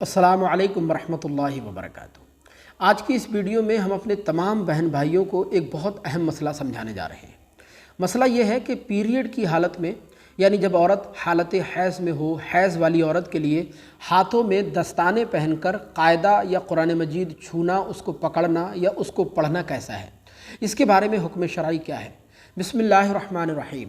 अस्सलामु अलैकुम वरहमतुल्लाहि वबरकातुहू। आज की इस वीडियो में हम अपने तमाम बहन भाइयों को एक बहुत अहम मसला समझाने जा रहे हैं। मसला ये है कि पीरियड की हालत में, यानी जब औरत हालत हैज़ में हो, हैज़ वाली औरत के लिए हाथों में दस्ताने पहनकर कायदा या कुरान मजीद छूना, उसको पकड़ना या उसको पढ़ना कैसा है, इसके बारे में हुक्म शरई क्या है। बिस्मिल्लाहिर्रहमानिर्रहीम।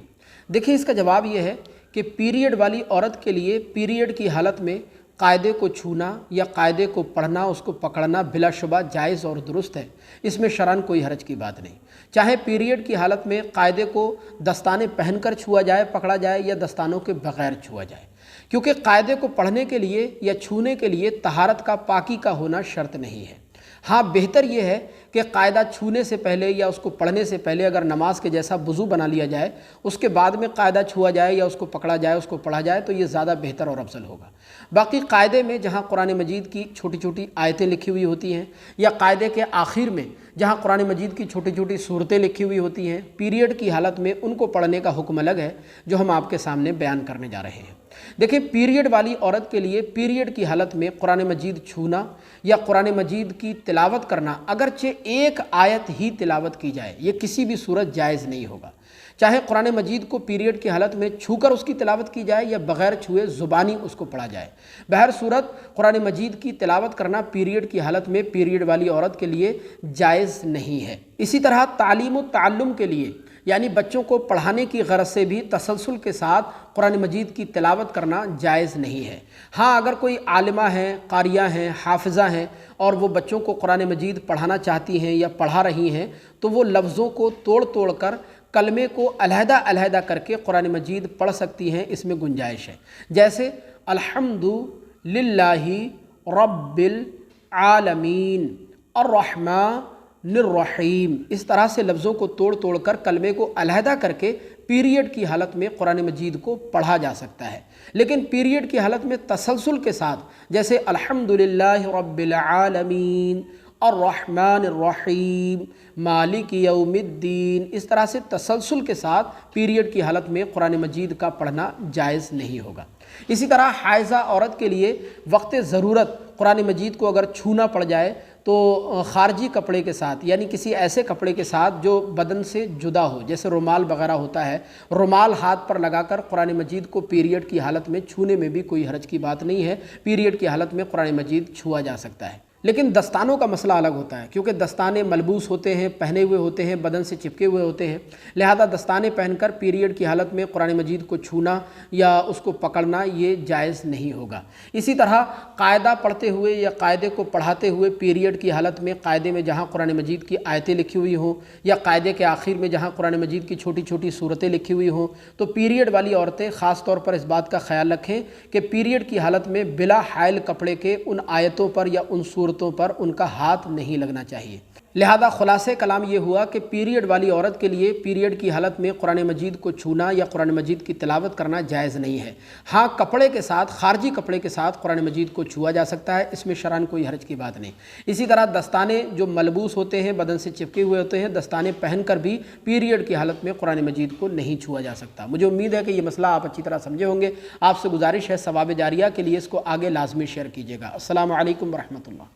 देखिए, इसका जवाब ये है कि पीरियड वाली औरत के लिए पीरियड की हालत में कायदे को छूना या कायदे को पढ़ना, उसको पकड़ना बिलाशुबा जायज़ और दुरुस्त है। इसमें शरन कोई हरज की बात नहीं। चाहे पीरियड की हालत में कायदे को दस्ताने पहनकर छुआ जाए, पकड़ा जाए, या दस्तानों के बग़ैर छुआ जाए, क्योंकि कायदे को पढ़ने के लिए या छूने के लिए तहारत का, पाकी का होना शर्त नहीं है। हाँ, बेहतर यह है कि कायदा छूने से पहले या उसको पढ़ने से पहले अगर नमाज के जैसा वज़ू बना लिया जाए, उसके बाद में कायदा छुआ जाए या उसको पकड़ा जाए, उसको पढ़ा जाए, तो ये ज़्यादा बेहतर और अफजल होगा। बाकी कायदे में जहाँ कुरान मजीद की छोटी छोटी आयतें लिखी हुई होती हैं, या कायदे के आखिर में जहाँ कुरान मजीद की छोटी छोटी सूरतें लिखी हुई होती हैं, पीरियड की हालत में उनको पढ़ने का हुक्म अलग है, जो हम आपके सामने बयान करने जा रहे हैं। देखिए, पीरियड वाली औरत के लिए पीरियड की हालत में कुरान मजीद छूना या कुरान मजीद की तिलावत करना, अगरचे एक आयत ही तिलावत की जाए, ये किसी भी सूरत जायज़ नहीं होगा। चाहे कुरान मजीद को पीरियड की हालत में छूकर उसकी तिलावत की जाए या बग़ैर छुए ज़ुबानी उसको पढ़ा जाए, बहर सूरत कुरान मजीद की तिलावत करना पीरियड की हालत में पीरियड वाली औरत के लिए जायज़ नहीं है। इसी तरह तालीम व ताल्लुम के लिए, यानी बच्चों को पढ़ाने की गरज से भी तसलसल के साथ कुरान मजीद की तिलावत करना जायज़ नहीं है। हाँ, अगर कोई आलिमा हैं, कारिया हैं, हाफिज़ा हैं और वो बच्चों को कुरान मजीद पढ़ाना चाहती हैं या पढ़ा रही हैं, तो वो लफ्ज़ों को तोड़ तोड़ कर, कलमे को अलहदा अलहदा करके कुरान मजीद पढ़ सकती हैं। इसमें गुंजाइश है। जैसे अल्हम्दुलिल्लाहि रब्बिल आलमीन अर्रहमानिर्रहीम, इस तरह से लफ्ज़ों को तोड़ तोड़ कर, कलमे को अलहदा करके पीरियड की हालत में कुरान मजीद को पढ़ा जा सकता है। लेकिन पीरियड की हालत में तसलसल के साथ, जैसे अल्हम्दुलिल्लाहि रब्बिल आलमीन अर्रहमानिर्रहीम मालिक यौमिद्दीन, इस तरह से तसलसल के साथ पीरियड की हालत में कुरान मजीद का पढ़ना जायज़ नहीं होगा। इसी तरह हाइज़ा औरत के लिए वक्त ज़रूरत कुरान मजीद को अगर छूना पड़ जाए, तो ख़ारजी कपड़े के साथ, यानी किसी ऐसे कपड़े के साथ जो बदन से जुदा हो, जैसे रुमाल वगैरह होता है, रुमाल हाथ पर लगाकर कुरान मजीद को पीरियड की हालत में छूने में भी कोई हरज की बात नहीं है। पीरियड की हालत में कुरान मजीद छुआ जा सकता है। लेकिन दस्तानों का मसला अलग होता है, क्योंकि दस्ताने मलबूस होते हैं, पहने हुए होते हैं, बदन से चिपके हुए होते हैं। लिहाजा दस्ताने पहनकर पीरियड की हालत में कुरान मजीद को छूना या उसको पकड़ना ये जायज़ नहीं होगा। इसी तरह कायदा पढ़ते हुए या कायदे को पढ़ाते हुए पीरियड की हालत में कायदे में जहाँ कुरान मजीद की आयतें लिखी हुई हों या कायदे के आखिर में जहाँ कुरान मजीद की छोटी छोटी सूरतें लिखी हुई हों, तो पीरियड वाली औरतें ख़ास तौर पर इस बात का ख्याल रखें कि पीरियड की हालत में बिला हायल कपड़े के उन आयतों पर या उन सूरतों पर उनका हाथ नहीं लगना चाहिए। लिहाजा खुलासे कलाम ये हुआ कि पीरियड वाली औरत के लिए पीरियड की हालत में कुरान मजीद को छूना या कुरान मजीद की तिलावत करना जायज़ नहीं है। हाँ, कपड़े के साथ, खारजी कपड़े के साथ कुरान मजीद को छुआ जा सकता है, इसमें शरन कोई हरज की बात नहीं। इसी तरह दस्ताने जो मलबूस होते हैं, बदन से चिपके हुए होते हैं, दस्ताने पहनकर भी पीरियड की हालत में कुरान मजीद को नहीं छुआ जा सकता। मुझे उम्मीद है कि ये मसला आप अच्छी तरह समझे होंगे। आपसे गुजारिश है, सवाब जारिया के लिए इसको आगे लाजमी शेयर कीजिएगा। अस्सलामु अलैकुम वरहमतुल्लाह।